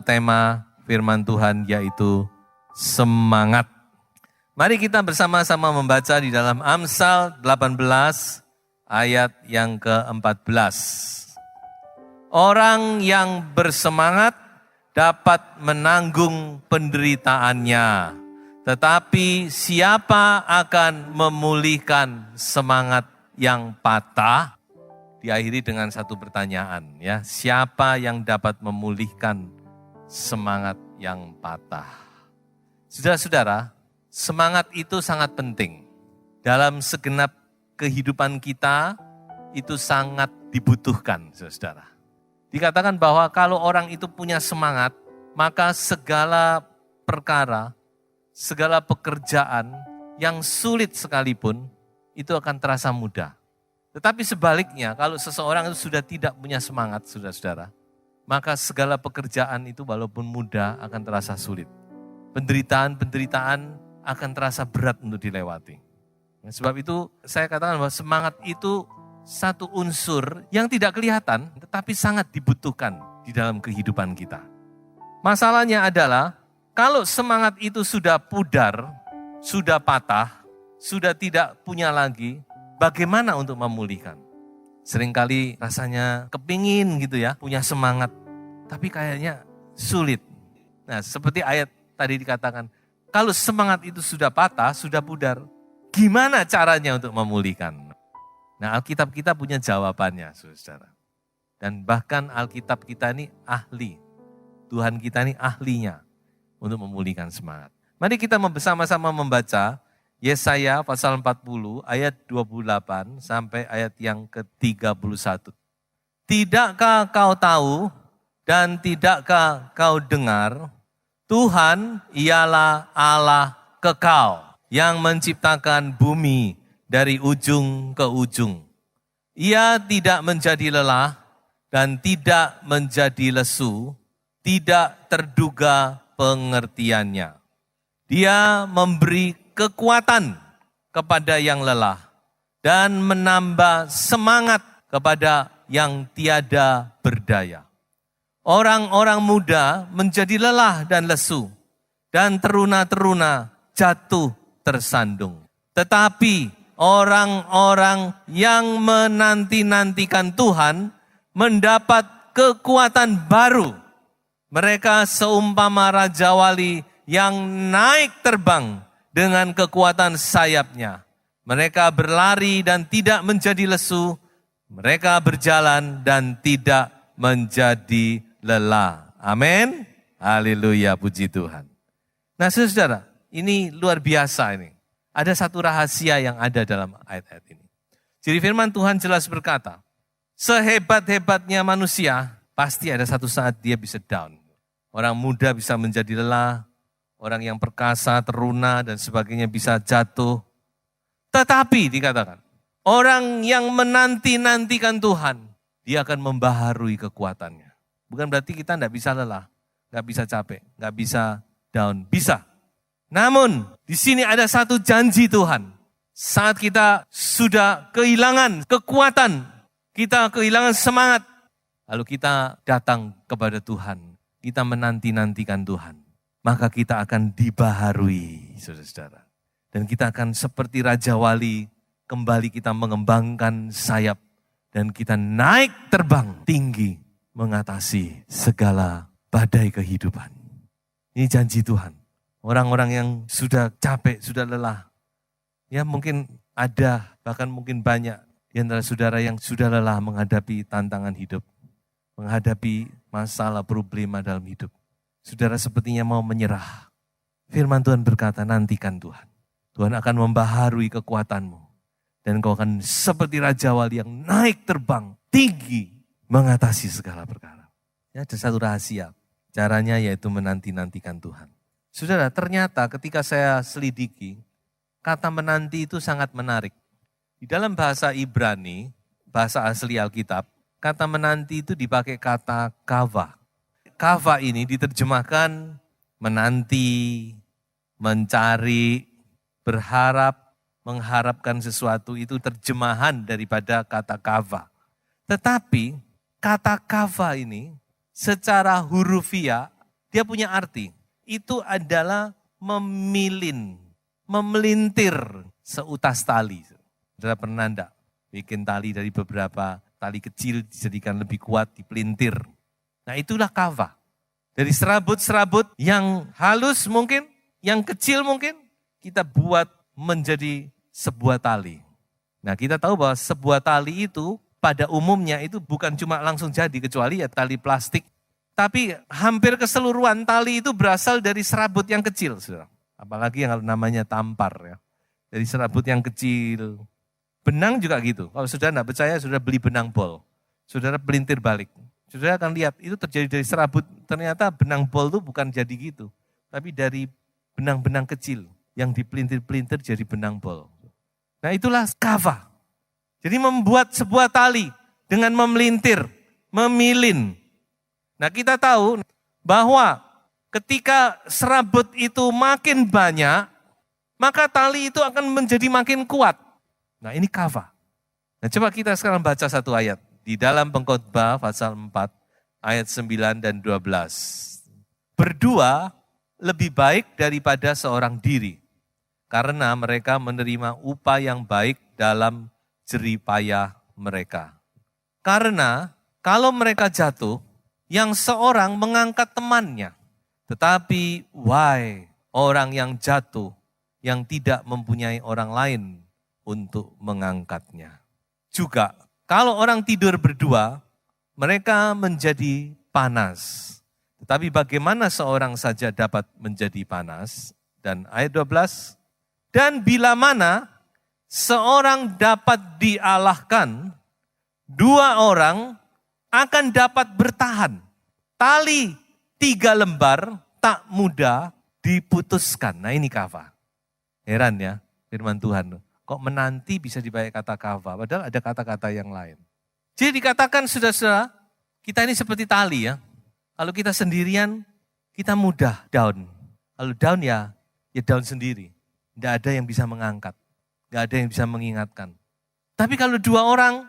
tema firman Tuhan yaitu semangat. Mari kita bersama-sama membaca di dalam Amsal 18 ayat yang ke-14. Orang yang bersemangat dapat menanggung penderitaannya, tetapi siapa akan memulihkan semangat yang patah? Diakhiri dengan satu pertanyaan, ya. Siapa yang dapat memulihkan semangat yang patah? Saudara-saudara, semangat itu sangat penting. Dalam segenap kehidupan kita, itu sangat dibutuhkan, saudara. Dikatakan bahwa kalau orang itu punya semangat, maka segala perkara, segala pekerjaan yang sulit sekalipun, itu akan terasa mudah. Tetapi sebaliknya, kalau seseorang itu sudah tidak punya semangat, saudara-saudara, maka segala pekerjaan itu walaupun mudah akan terasa sulit. Penderitaan-penderitaan akan terasa berat untuk dilewati. Sebab itu saya katakan bahwa semangat itu satu unsur yang tidak kelihatan, tetapi sangat dibutuhkan di dalam kehidupan kita. Masalahnya adalah, kalau semangat itu sudah pudar, sudah patah, sudah tidak punya lagi, bagaimana untuk memulihkan? Seringkali rasanya kepingin gitu ya, punya semangat, tapi kayaknya sulit. Nah, seperti ayat tadi dikatakan, kalau semangat itu sudah patah, sudah pudar, gimana caranya untuk memulihkan? Nah, Alkitab kita punya jawabannya, saudara. Dan bahkan Alkitab kita ini ahli. Tuhan kita ini ahlinya untuk memulihkan semangat. Mari kita bersama-sama membaca Yesaya pasal 40 ayat 28 sampai ayat yang ke-31. Tidakkah kau tahu dan tidakkah kau dengar, Tuhan ialah Allah kekal yang menciptakan bumi dari ujung ke ujung. Ia tidak menjadi lelah dan tidak menjadi lesu, tidak terduga pengertiannya. Dia memberi kekuatan kepada yang lelah dan menambah semangat kepada yang tiada berdaya. Orang-orang muda menjadi lelah dan lesu, dan teruna-teruna jatuh tersandung. Tetapi orang-orang yang menanti-nantikan Tuhan mendapat kekuatan baru. Mereka seumpama Raja Wali yang naik terbang dengan kekuatan sayapnya. Mereka berlari dan tidak menjadi lesu. Mereka berjalan dan tidak menjadi lelah. Amin. Haleluya, puji Tuhan. Nah, saudara, ini luar biasa ini. Ada satu rahasia yang ada dalam ayat-ayat ini. Jadi firman Tuhan jelas berkata, sehebat-hebatnya manusia, pasti ada satu saat dia bisa down. Orang muda bisa menjadi lelah, orang yang perkasa, teruna, dan sebagainya bisa jatuh. Tetapi dikatakan, orang yang menanti-nantikan Tuhan, dia akan membaharui kekuatannya. Bukan berarti kita tidak bisa lelah, tidak bisa capek, tidak bisa down. Bisa. Namun, di sini ada satu janji Tuhan. Saat kita sudah kehilangan kekuatan, kita kehilangan semangat, lalu kita datang kepada Tuhan, kita menanti-nantikan Tuhan. Maka kita akan dibaharui, saudara-saudara. Dan kita akan seperti Raja Wali, kembali kita mengembangkan sayap. Dan kita naik terbang tinggi, mengatasi segala badai kehidupan. Ini janji Tuhan. Orang-orang yang sudah capek, sudah lelah. Ya mungkin ada, bahkan mungkin banyak di antara saudara yang sudah lelah menghadapi tantangan hidup. Menghadapi masalah, problema dalam hidup. Saudara sepertinya mau menyerah. Firman Tuhan berkata, nantikan Tuhan. Tuhan akan membaharui kekuatanmu. Dan kau akan seperti Raja Wali yang naik terbang tinggi mengatasi segala perkara. Ya, ada satu rahasia. Caranya yaitu menanti-nantikan Tuhan. Saudara, ternyata ketika saya selidiki, kata menanti itu sangat menarik. Di dalam bahasa Ibrani, bahasa asli Alkitab, kata menanti itu dipakai kata kava. Kava ini diterjemahkan menanti, mencari, berharap, mengharapkan sesuatu, itu terjemahan daripada kata kava. Tetapi kata kava ini secara hurufiah dia punya arti. Itu adalah memelintir seutas tali. Saudara pernah enggak bikin tali dari beberapa tali kecil dijadikan lebih kuat, dipelintir. Nah itulah kava. Dari serabut-serabut yang halus mungkin, yang kecil mungkin, kita buat menjadi sebuah tali. Nah kita tahu bahwa sebuah tali itu pada umumnya itu bukan cuma langsung jadi, kecuali ya tali plastik. Tapi hampir keseluruhan tali itu berasal dari serabut yang kecil. Saudara. Apalagi yang namanya tampar. Ya. Dari serabut yang kecil. Benang juga gitu. Kalau saudara tidak percaya, saudara beli benang bol. Saudara pelintir balik. Saudara akan lihat itu terjadi dari serabut. Ternyata benang bol itu bukan jadi gitu. Tapi dari benang-benang kecil yang dipelintir-pelintir jadi benang bol. Nah itulah kava. Jadi membuat sebuah tali dengan memelintir, memilin. Nah kita tahu bahwa ketika serabut itu makin banyak, maka tali itu akan menjadi makin kuat. Nah ini kava. Nah coba kita sekarang baca satu ayat. Di dalam Pengkhotbah pasal 4 ayat 9 dan 12. Berdua lebih baik daripada seorang diri. Karena mereka menerima upah yang baik dalam jerih payah mereka. Karena kalau mereka jatuh, yang seorang mengangkat temannya. Tetapi why orang yang jatuh yang tidak mempunyai orang lain untuk mengangkatnya. Juga kalau orang tidur berdua, mereka menjadi panas. Tetapi bagaimana seorang saja dapat menjadi panas? Dan ayat 12, dan bila mana seorang dapat dialahkan, dua orang akan dapat bertahan. Tali 3 lembar tak mudah diputuskan. Nah ini kava. Heran ya firman Tuhan. Kok menanti bisa dipakai kata kava, padahal ada kata-kata yang lain. Jadi dikatakan saudara-saudara, kita ini seperti tali ya. Kalau kita sendirian, kita mudah down. Kalau down ya down sendiri. Tidak ada yang bisa mengangkat. Tidak ada yang bisa mengingatkan. Tapi kalau 2 orang,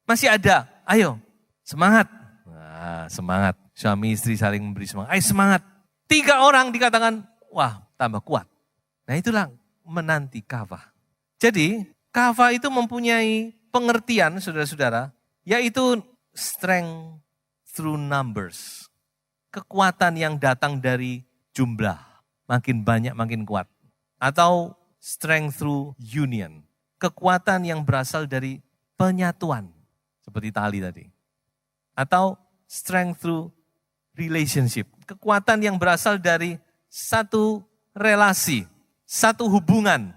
masih ada. Ayo, semangat. Nah, semangat. Suami istri saling memberi semangat. Ayo semangat. 3 orang dikatakan, wah tambah kuat. Nah itulah menanti kava. Jadi kava itu mempunyai pengertian saudara-saudara, yaitu strength through numbers. Kekuatan yang datang dari jumlah. Makin banyak makin kuat. Atau strength through union. Kekuatan yang berasal dari penyatuan. Seperti tali tadi. Atau strength through relationship. Kekuatan yang berasal dari satu relasi, satu hubungan,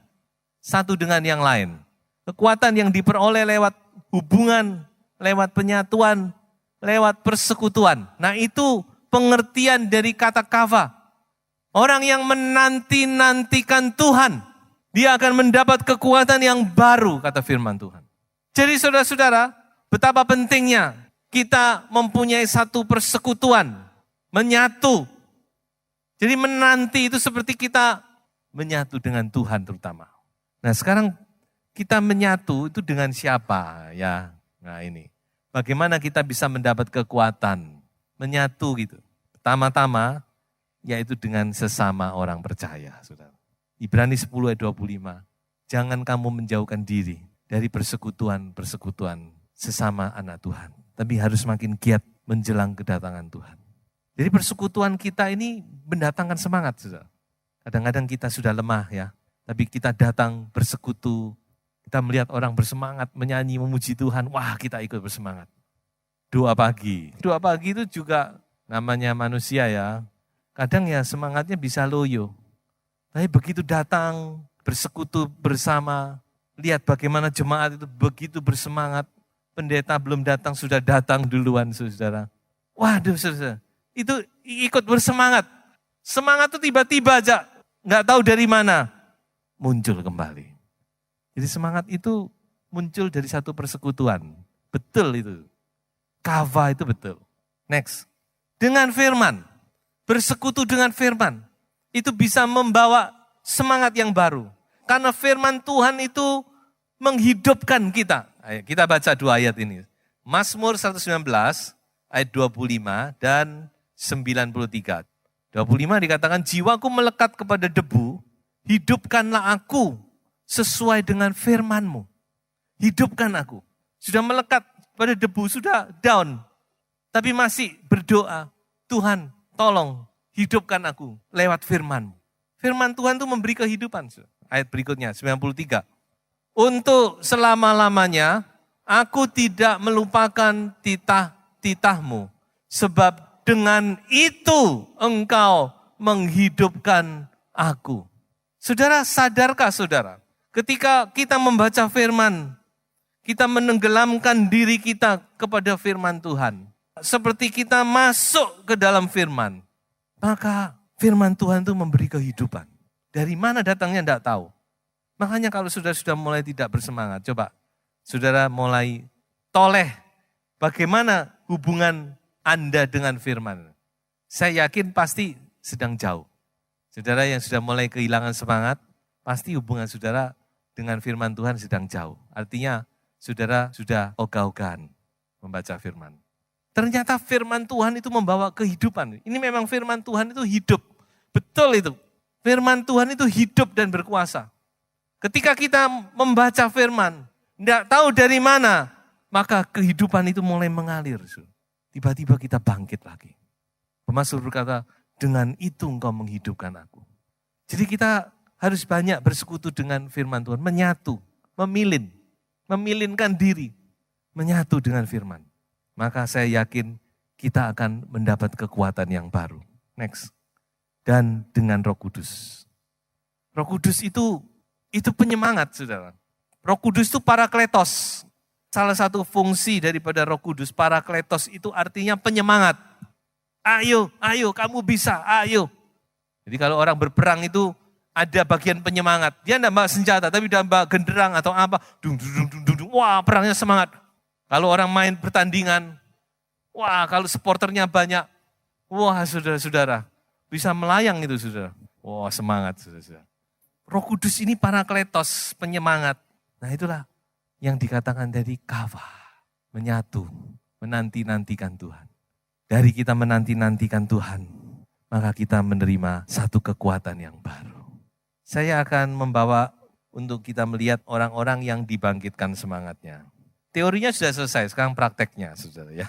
satu dengan yang lain. Kekuatan yang diperoleh lewat hubungan, lewat penyatuan, lewat persekutuan. Nah itu pengertian dari kata kava. Orang yang menanti-nantikan Tuhan, dia akan mendapat kekuatan yang baru, kata firman Tuhan. Jadi saudara-saudara, betapa pentingnya kita mempunyai satu persekutuan, menyatu. Jadi menanti itu seperti kita menyatu dengan Tuhan terutama. Nah sekarang kita menyatu itu dengan siapa ya? Nah ini, bagaimana kita bisa mendapat kekuatan, menyatu gitu. Pertama-tama, yaitu dengan sesama orang percaya. Saudara. Ibrani 10 ayat 25, jangan kamu menjauhkan diri dari persekutuan-persekutuan sesama anak Tuhan. Tapi harus makin giat menjelang kedatangan Tuhan. Jadi persekutuan kita ini mendatangkan semangat. Saudara. Kadang-kadang kita sudah lemah ya, tapi kita datang bersekutu, kita melihat orang bersemangat, menyanyi, memuji Tuhan, wah kita ikut bersemangat. Doa pagi itu juga namanya manusia ya, kadang ya semangatnya bisa loyo. Tapi begitu datang, bersekutu bersama, lihat bagaimana jemaat itu begitu bersemangat, pendeta belum datang, sudah datang duluan saudara. Waduh saudara, itu ikut bersemangat. Semangat itu tiba-tiba aja, nggak tahu dari mana, muncul kembali. Jadi semangat itu muncul dari satu persekutuan. Betul itu. Kava itu betul. Next. Dengan firman. Bersekutu dengan firman. Itu bisa membawa semangat yang baru. Karena firman Tuhan itu menghidupkan kita. Ayo, kita baca 2 ayat ini. Mazmur 119 ayat 25 dan 93. 25 dikatakan, jiwaku melekat kepada debu, hidupkanlah aku sesuai dengan firman-Mu. Hidupkan aku. Sudah melekat pada debu, sudah down. Tapi masih berdoa, Tuhan tolong hidupkan aku lewat firman-Mu. Firman Tuhan itu memberi kehidupan. Ayat berikutnya, 93. Untuk selama-lamanya, aku tidak melupakan titah-titah-Mu. Sebab dengan itu engkau menghidupkan aku. Saudara, sadarkah saudara? Ketika kita membaca firman, kita menenggelamkan diri kita kepada firman Tuhan. Seperti kita masuk ke dalam firman. Maka firman Tuhan itu memberi kehidupan. Dari mana datangnya tidak tahu. Makanya kalau sudah mulai tidak bersemangat, coba saudara mulai toleh. Bagaimana hubungan Anda dengan firman? Saya yakin pasti sedang jauh. Saudara yang sudah mulai kehilangan semangat, pasti hubungan saudara dengan firman Tuhan sedang jauh. Artinya saudara sudah ogah-ogahan membaca firman. Ternyata firman Tuhan itu membawa kehidupan. Ini memang firman Tuhan itu hidup. Betul itu. Firman Tuhan itu hidup dan berkuasa. Ketika kita membaca firman, tidak tahu dari mana, maka kehidupan itu mulai mengalir. Tiba-tiba kita bangkit lagi. Pemasmur berkata, dengan itu engkau menghidupkan aku. Jadi kita harus banyak bersekutu dengan firman Tuhan. Menyatu, memilinkan diri. Menyatu dengan firman. Maka saya yakin kita akan mendapat kekuatan yang baru. Next. Dan dengan Roh Kudus. Roh Kudus itu penyemangat, saudara. Roh Kudus itu parakletos. Salah satu fungsi daripada Roh Kudus, parakletos itu artinya penyemangat. Ayo, kamu bisa, ayo. Jadi kalau orang berperang itu ada bagian penyemangat. Dia tidak bawa senjata, tapi dia bawa genderang atau apa. Wah, perangnya semangat. Kalau orang main pertandingan, wah kalau supporternya banyak, wah saudara-saudara, bisa melayang itu saudara. Wah semangat saudara-saudara. Roh Kudus ini parakletos, penyemangat. Nah itulah yang dikatakan dari kava, menyatu, menanti-nantikan Tuhan. Dari kita menanti-nantikan Tuhan, maka kita menerima satu kekuatan yang baru. Saya akan membawa untuk kita melihat orang-orang yang dibangkitkan semangatnya. Teorinya sudah selesai, sekarang prakteknya, saudara ya.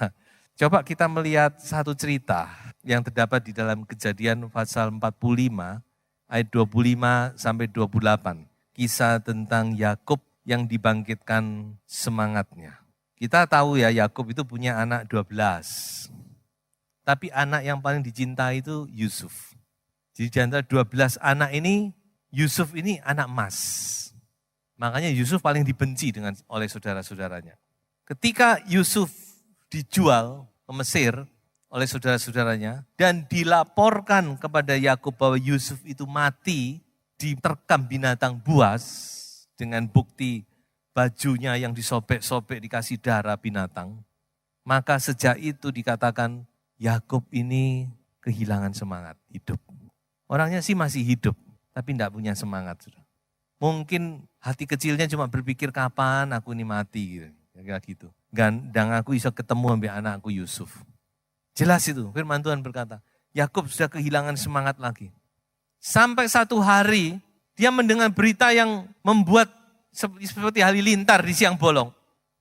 Coba kita melihat satu cerita yang terdapat di dalam Kejadian pasal 45, ayat 25 sampai 28. Kisah tentang Yakub yang dibangkitkan semangatnya. Kita tahu ya, Yakub itu punya anak 12. Tapi anak yang paling dicintai itu Yusuf. Jadi di antara 12 anak ini, Yusuf ini anak emas. Makanya Yusuf paling dibenci oleh saudara-saudaranya. Ketika Yusuf dijual ke Mesir oleh saudara-saudaranya dan dilaporkan kepada Yakub bahwa Yusuf itu mati, diterkam binatang buas dengan bukti bajunya yang disobek-sobek dikasih darah binatang. Maka sejak itu dikatakan Yakub ini kehilangan semangat hidup. Orangnya sih masih hidup, tapi tidak punya semangat. Mungkin hati kecilnya cuma berpikir kapan aku ini mati, kira-kira gitu. Dan aku bisa ketemu sama anakku Yusuf. Jelas itu, firman Tuhan berkata, Yakub sudah kehilangan semangat lagi. Sampai satu hari, dia mendengar berita yang membuat seperti halilintar di siang bolong.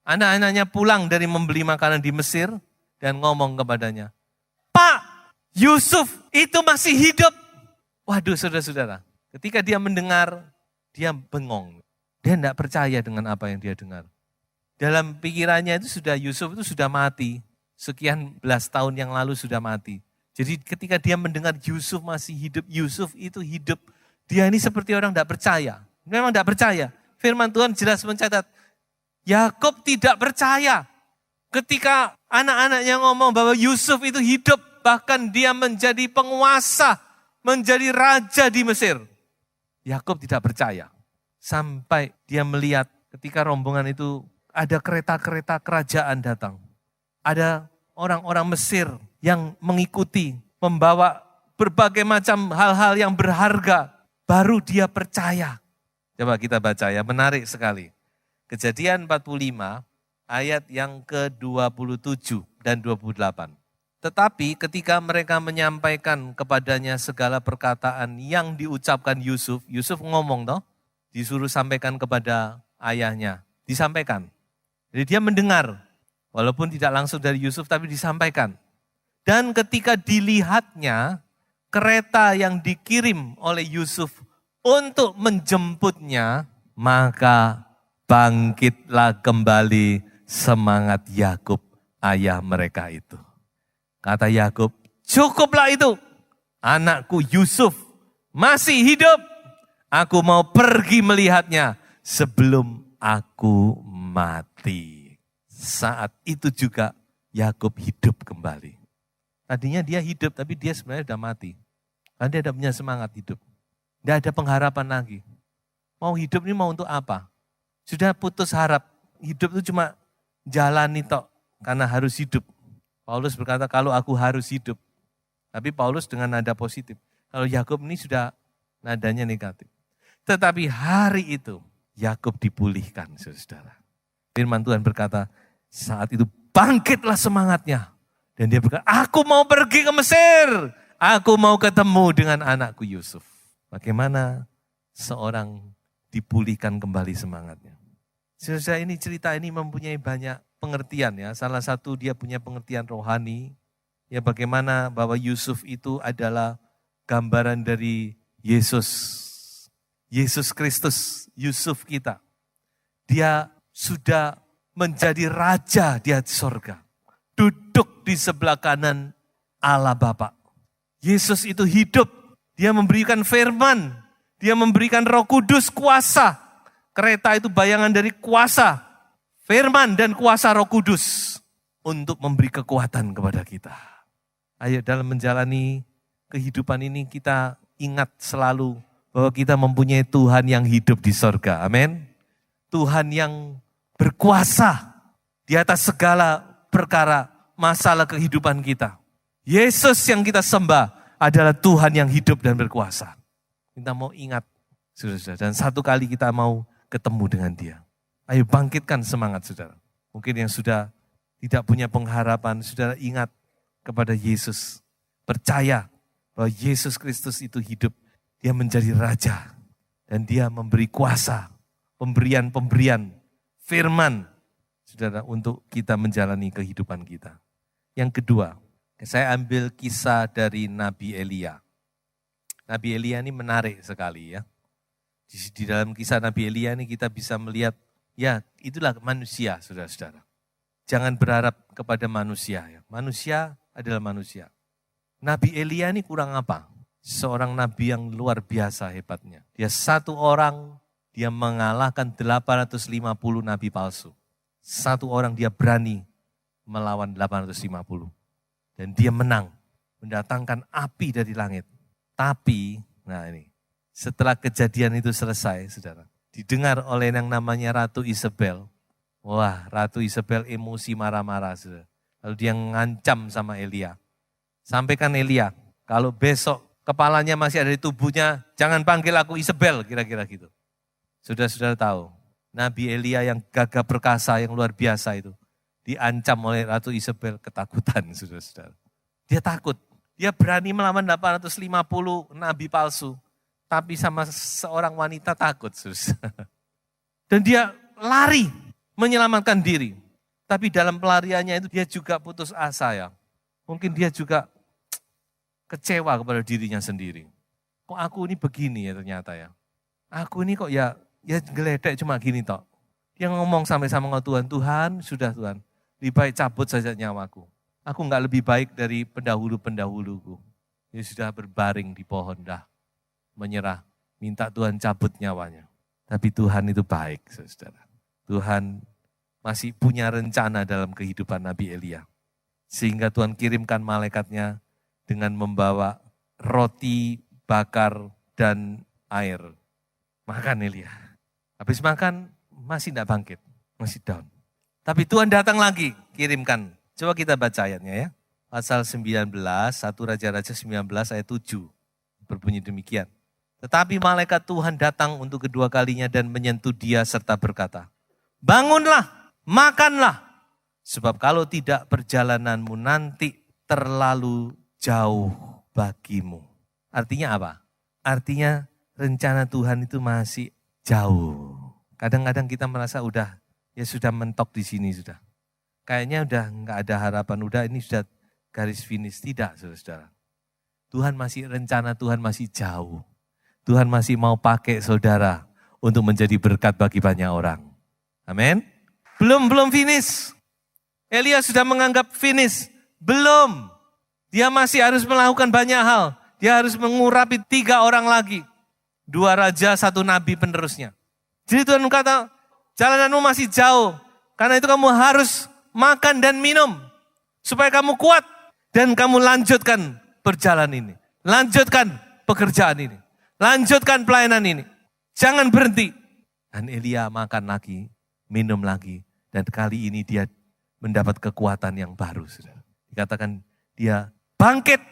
Anak-anaknya pulang dari membeli makanan di Mesir dan ngomong kepadanya, Pak, Yusuf itu masih hidup. Waduh saudara-saudara, ketika dia mendengar, dia bengong. Dia tidak percaya dengan apa yang dia dengar. Dalam pikirannya itu Yusuf itu sudah mati. Sekian belas tahun yang lalu sudah mati. Jadi ketika dia mendengar Yusuf masih hidup, Yusuf itu hidup. Dia ini seperti orang tidak percaya. Memang tidak percaya. Firman Tuhan jelas mencatat, Yakub tidak percaya. Ketika anak-anaknya ngomong bahwa Yusuf itu hidup, bahkan dia menjadi penguasa, menjadi raja di Mesir. Yakub tidak percaya. Sampai dia melihat ketika rombongan itu ada kereta-kereta kerajaan datang. Ada orang-orang Mesir yang mengikuti, membawa berbagai macam hal-hal yang berharga. Baru dia percaya. Coba kita baca ya, menarik sekali. Kejadian 45 ayat yang ke-27 dan 28. Tetapi ketika mereka menyampaikan kepadanya segala perkataan yang diucapkan Yusuf, Yusuf ngomong toh, disuruh sampaikan kepada ayahnya, disampaikan. Jadi dia mendengar, walaupun tidak langsung dari Yusuf tapi disampaikan. Dan ketika dilihatnya kereta yang dikirim oleh Yusuf untuk menjemputnya, maka bangkitlah kembali semangat Yakub ayah mereka itu. Kata Yakub, cukuplah itu. Anakku Yusuf masih hidup. Aku mau pergi melihatnya sebelum aku mati. Saat itu juga Yakub hidup kembali. Tadinya dia hidup tapi dia sebenarnya sudah mati. Karena dia tidak punya semangat hidup. Tidak ada pengharapan lagi. Mau hidup ini mau untuk apa? Sudah putus harap. Hidup itu cuma jalani tok karena harus hidup. Paulus berkata kalau aku harus hidup. Tapi Paulus dengan nada positif. Kalau Yakub ini sudah nadanya negatif. Tetapi hari itu Yakub dipulihkan, saudara. Firman Tuhan berkata saat itu bangkitlah semangatnya. Dan dia berkata aku mau pergi ke Mesir. Aku mau ketemu dengan anakku Yusuf. Bagaimana seorang dipulihkan kembali semangatnya. Saudara, ini cerita ini mempunyai banyak pengertian ya. Salah satu dia punya pengertian rohani. Ya bagaimana bahwa Yusuf itu adalah gambaran dari Yesus. Yesus Kristus, Yusuf kita. Dia sudah menjadi raja di hati sorga. Duduk di sebelah kanan Allah Bapa. Yesus itu hidup. Dia memberikan firman. Dia memberikan Roh Kudus kuasa. Kereta itu bayangan dari kuasa, firman dan kuasa Roh Kudus untuk memberi kekuatan kepada kita. Ayo dalam menjalani kehidupan ini kita ingat selalu bahwa kita mempunyai Tuhan yang hidup di sorga. Amin. Tuhan yang berkuasa di atas segala perkara masalah kehidupan kita. Yesus yang kita sembah adalah Tuhan yang hidup dan berkuasa. Kita mau ingat, saudara, dan satu kali kita mau ketemu dengan dia. Ayo bangkitkan semangat saudara. Mungkin yang sudah tidak punya pengharapan, saudara ingat kepada Yesus. Percaya bahwa Yesus Kristus itu hidup. Dia menjadi raja. Dan dia memberi kuasa, pemberian-pemberian, firman. Saudara, untuk kita menjalani kehidupan kita. Yang kedua, saya ambil kisah dari Nabi Elia. Nabi Elia ini menarik sekali ya. Di dalam kisah Nabi Elia ini kita bisa melihat, ya itulah manusia saudara-saudara. Jangan berharap kepada manusia. Ya. Manusia adalah manusia. Nabi Elia ini kurang apa? Seorang nabi yang luar biasa hebatnya. Dia satu orang, dia mengalahkan 850 nabi palsu. Satu orang dia berani melawan 850. Dan dia menang, mendatangkan api dari langit. Tapi, nah ini. Setelah kejadian itu selesai, saudara, didengar oleh yang namanya Ratu Isabel. Wah, Ratu Isabel emosi marah-marah, saudara. Lalu dia ngancam sama Elia. Sampaikan Elia, kalau besok kepalanya masih ada di tubuhnya, jangan panggil aku Isabel, kira-kira gitu. Saudara-saudara tahu, Nabi Elia yang gagah perkasa, yang luar biasa itu, diancam oleh Ratu Isabel, ketakutan, saudara-saudara. Dia takut, dia berani melawan 850 nabi palsu. Tapi sama seorang wanita takut. Dan dia lari menyelamatkan diri. Tapi dalam pelariannya itu dia juga putus asa ya. Mungkin dia juga kecewa kepada dirinya sendiri. Kok aku ini begini ya ternyata ya. Aku ini kok ya geledek cuma gini toh. Dia ngomong sampai sama Tuhan, Tuhan sudah Tuhan. Lebih baik cabut saja nyawaku. Aku enggak lebih baik dari pendahulu-pendahuluku. Dia sudah berbaring di pohon dah. Menyerah, minta Tuhan cabut nyawanya. Tapi Tuhan itu baik, saudara. Tuhan masih punya rencana dalam kehidupan Nabi Elia. Sehingga Tuhan kirimkan malaikatnya dengan membawa roti bakar dan air. Makan Elia. Habis makan masih tidak bangkit, masih down. Tapi Tuhan datang lagi, kirimkan. Coba kita baca ayatnya ya. Pasal 19, 1 Raja-Raja 19 ayat 7. Berbunyi demikian. Tetapi malaikat Tuhan datang untuk kedua kalinya dan menyentuh dia serta berkata, bangunlah, makanlah. Sebab kalau tidak perjalananmu nanti terlalu jauh bagimu. Artinya apa? Artinya rencana Tuhan itu masih jauh. Kadang-kadang kita merasa sudah mentok di sini sudah. Kayaknya udah nggak ada harapan, ini sudah garis finish. Tidak, saudara-saudara. Rencana Tuhan masih jauh. Tuhan masih mau pakai saudara untuk menjadi berkat bagi banyak orang. Amin. Belum finish. Elia sudah menganggap finish. Belum. Dia masih harus melakukan banyak hal. Dia harus mengurapi 3 orang lagi. 2 raja, 1 nabi penerusnya. Jadi Tuhan kata, jalananmu masih jauh. Karena itu kamu harus makan dan minum. Supaya kamu kuat. Dan kamu lanjutkan perjalanan ini. Lanjutkan pekerjaan ini. Lanjutkan pelayanan ini. Jangan berhenti. Dan Elia makan lagi, minum lagi. Dan kali ini dia mendapat kekuatan yang baru. Saudara. Dikatakan dia bangkit.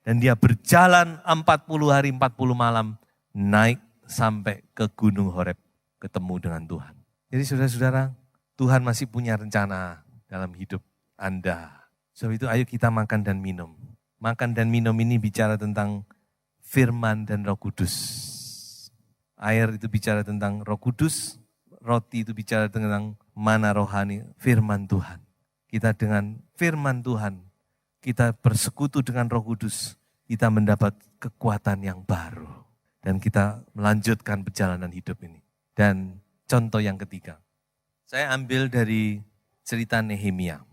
Dan dia berjalan 40 hari 40 malam. Naik sampai ke Gunung Horeb. Ketemu dengan Tuhan. Jadi saudara-saudara, Tuhan masih punya rencana dalam hidup Anda. Sebab itu ayo kita makan dan minum. Makan dan minum ini bicara tentang firman dan Roh Kudus. Air itu bicara tentang Roh Kudus. Roti itu bicara tentang mana rohani, firman Tuhan. Kita dengan firman Tuhan, kita bersekutu dengan Roh Kudus, kita mendapat kekuatan yang baru. Dan kita melanjutkan perjalanan hidup ini. Dan contoh yang ketiga, saya ambil dari cerita Nehemia.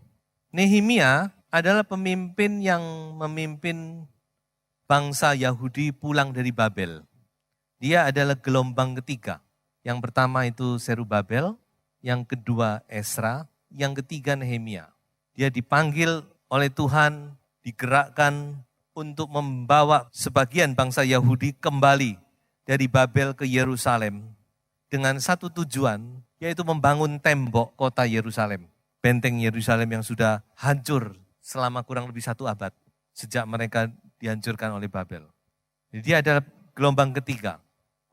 Nehemia adalah pemimpin yang memimpin bangsa Yahudi pulang dari Babel. Dia adalah gelombang ketiga. Yang pertama itu Zerubabel, yang kedua Esra, yang ketiga Nehemia. Dia dipanggil oleh Tuhan, digerakkan untuk membawa sebagian bangsa Yahudi kembali dari Babel ke Yerusalem dengan satu tujuan, yaitu membangun tembok kota Yerusalem. Benteng Yerusalem yang sudah hancur selama kurang lebih 1 abad sejak mereka dihancurkan oleh Babel. Jadi dia adalah gelombang ketiga,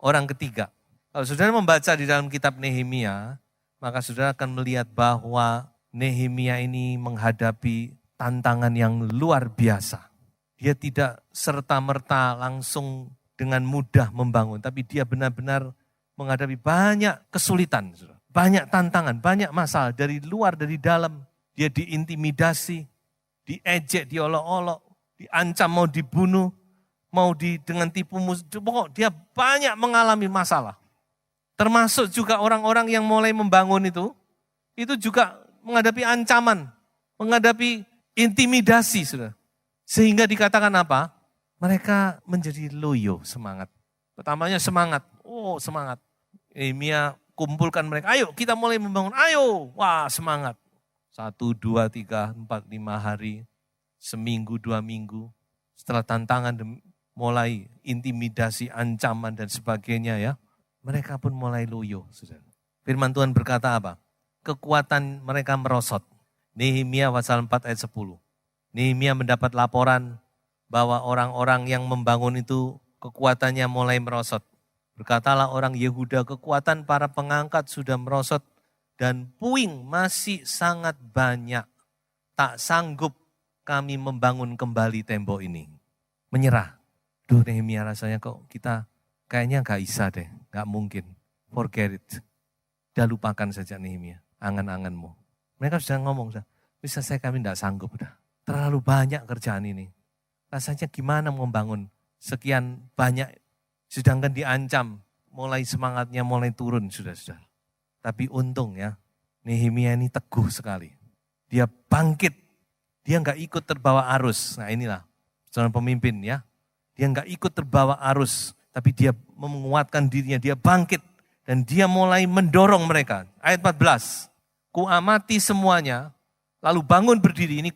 orang ketiga. Kalau saudara membaca di dalam kitab Nehemia, maka saudara akan melihat bahwa Nehemia ini menghadapi tantangan yang luar biasa. Dia tidak serta-merta langsung dengan mudah membangun, tapi dia benar-benar menghadapi banyak kesulitan, banyak tantangan, banyak masalah dari luar, dari dalam. Dia diintimidasi, diejek, diolok-olok, diancam mau dibunuh, mau dengan tipu musik, pokok dia banyak mengalami masalah. Termasuk juga orang-orang yang mulai membangun itu juga menghadapi ancaman, menghadapi intimidasi, saudara. Sehingga dikatakan apa? Mereka menjadi loyo semangat. Pertamanya semangat, semangat. Nehemia kumpulkan mereka, ayo kita mulai membangun, ayo, wah semangat. 1, 2, 3, 4, 5 hari, seminggu, 2 minggu. Setelah tantangan mulai intimidasi, ancaman dan sebagainya ya. Mereka pun mulai loyo. Saudara. Firman Tuhan berkata apa? Kekuatan mereka merosot. Nehemia pasal 4 ayat 10. Nehemia mendapat laporan bahwa orang-orang yang membangun itu kekuatannya mulai merosot. Berkatalah orang Yehuda, kekuatan para pengangkat sudah merosot dan puing masih sangat banyak. Tak sanggup kami membangun kembali tembok ini. Menyerah. Duh Nehemia rasanya kok kita kayaknya gak bisa deh, gak mungkin. Forget it. Udah lupakan saja Nehemia, angan-anganmu. Mereka sudah ngomong, bisa saya kami gak sanggup udah. Terlalu banyak kerjaan ini. Rasanya gimana membangun sekian banyak, sedangkan diancam, mulai semangatnya mulai turun sudah. Tapi untung ya, Nehemia ini teguh sekali. Dia bangkit, dia gak ikut terbawa arus. Nah inilah seorang pemimpin ya. Dia gak ikut terbawa arus, tapi dia menguatkan dirinya, dia bangkit. Dan dia mulai mendorong mereka. Ayat 14, ku amati semuanya, lalu bangun berdiri, ini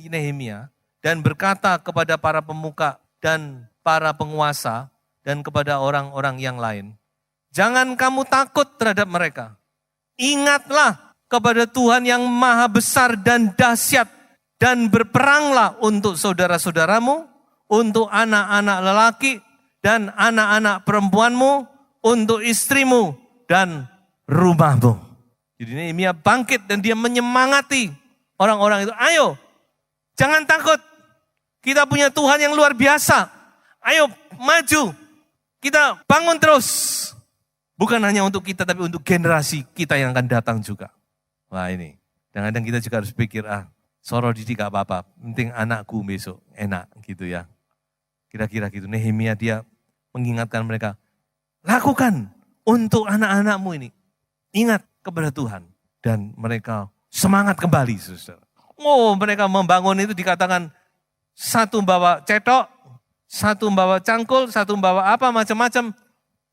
Nehemia, dan berkata kepada para pemuka dan para penguasa, dan kepada orang-orang yang lain. Jangan kamu takut terhadap mereka. Ingatlah kepada Tuhan yang maha besar dan dahsyat. Dan berperanglah untuk saudara-saudaramu, untuk anak-anak lelaki, dan anak-anak perempuanmu, untuk istrimu, dan rumahmu. Jadi Nehemia bangkit dan dia menyemangati orang-orang itu. Ayo, jangan takut. Kita punya Tuhan yang luar biasa. Ayo maju. Kita bangun terus. Bukan hanya untuk kita, tapi untuk generasi kita yang akan datang juga. Wah ini. Kadang-kadang kita juga harus pikir, soro didik gak apa-apa. Penting anakku besok enak gitu ya. Kira-kira gitu. Nehemia dia mengingatkan mereka. Lakukan untuk anak-anakmu ini. Ingat kepada Tuhan. Dan mereka semangat kembali, saudara. Mereka membangun itu dikatakan satu bawa cetok, satu bawa cangkul, satu bawa apa macam-macam.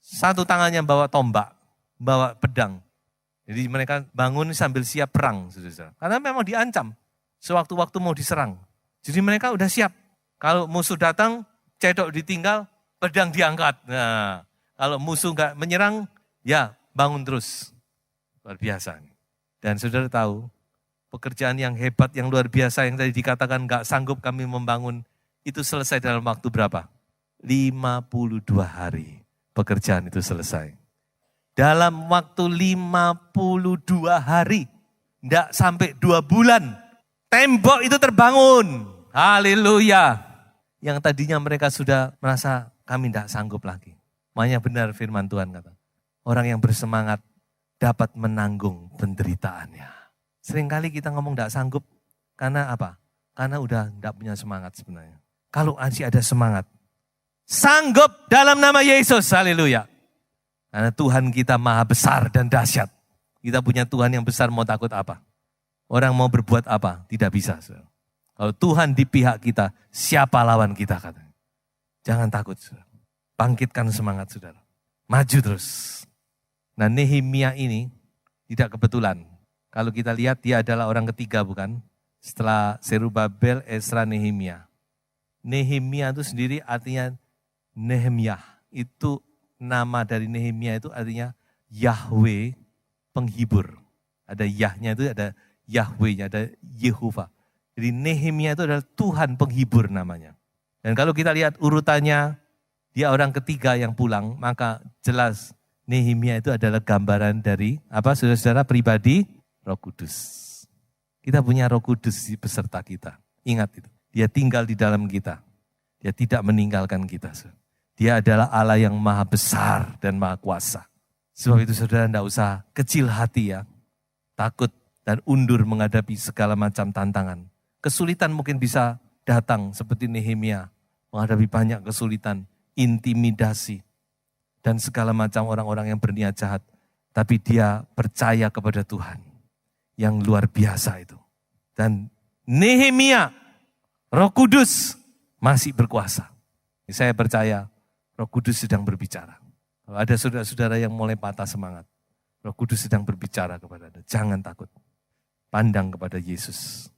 Satu tangannya bawa tombak, bawa pedang. Jadi mereka bangun sambil siap perang, saudara. Karena memang diancam. Sewaktu-waktu mau diserang. Jadi mereka udah siap. Kalau musuh datang, cedok ditinggal, pedang diangkat. Nah, kalau musuh nggak menyerang, ya bangun terus. Luar biasa. Dan saudara tahu, pekerjaan yang hebat, yang luar biasa, yang tadi dikatakan nggak sanggup kami membangun, itu selesai dalam waktu berapa? 52 hari pekerjaan itu selesai. Dalam waktu 52 hari, nggak sampai 2 bulan, tembok itu terbangun. Haleluya. Yang tadinya mereka sudah merasa kami tidak sanggup lagi. Makanya benar firman Tuhan kata. Orang yang bersemangat dapat menanggung penderitaannya. Seringkali kita ngomong tidak sanggup. Karena apa? Karena udah tidak punya semangat sebenarnya. Kalau masih ada semangat. Sanggup dalam nama Yesus. Haleluya. Karena Tuhan kita maha besar dan dahsyat. Kita punya Tuhan yang besar, mau takut apa? Orang mau berbuat apa? Tidak bisa. Saudara. Kalau Tuhan di pihak kita, siapa lawan kita katanya. Jangan takut. Saudara. Bangkitkan semangat saudara. Maju terus. Nah Nehemia ini tidak kebetulan. Kalau kita lihat dia adalah orang ketiga bukan? Setelah Zerubabel, Esra, Nehemia. Nehemia itu sendiri artinya Nehemia. Itu nama dari Nehemia itu artinya Yahweh penghibur. Ada Yahnya itu ada Yahwehnya, ada Yehovah. Jadi Nehemia itu adalah Tuhan penghibur namanya. Dan kalau kita lihat urutannya, dia orang ketiga yang pulang, maka jelas Nehemia itu adalah gambaran dari apa saudara-saudara pribadi Roh Kudus. Kita punya Roh Kudus beserta kita. Ingat itu. Dia tinggal di dalam kita. Dia tidak meninggalkan kita. Dia adalah Allah yang maha besar dan maha kuasa. Sebab itu saudara tidak usah kecil hati ya. Takut dan undur menghadapi segala macam tantangan. Kesulitan mungkin bisa datang seperti Nehemia. Menghadapi banyak kesulitan, intimidasi. Dan segala macam orang-orang yang berniat jahat. Tapi dia percaya kepada Tuhan. Yang luar biasa itu. Dan Nehemia, Roh Kudus masih berkuasa. Saya percaya Roh Kudus sedang berbicara. Kalau ada saudara-saudara yang mulai patah semangat. Roh Kudus sedang berbicara kepada Anda. Jangan takut. Pandang kepada Yesus.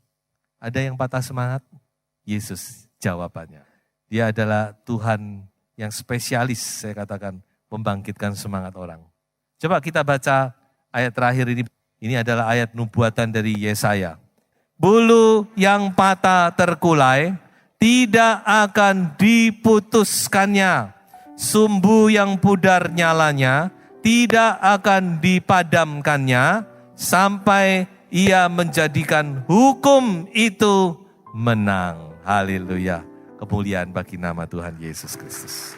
Ada yang patah semangat? Yesus jawabannya. Dia adalah Tuhan yang spesialis, saya katakan, membangkitkan semangat orang. Coba kita baca ayat terakhir ini. Ini adalah ayat nubuatan dari Yesaya. Bulu yang patah terkulai tidak akan diputuskannya. Sumbu yang pudar nyalanya tidak akan dipadamkannya sampai ia menjadikan hukum itu menang. Haleluya. Kemuliaan bagi nama Tuhan Yesus Kristus.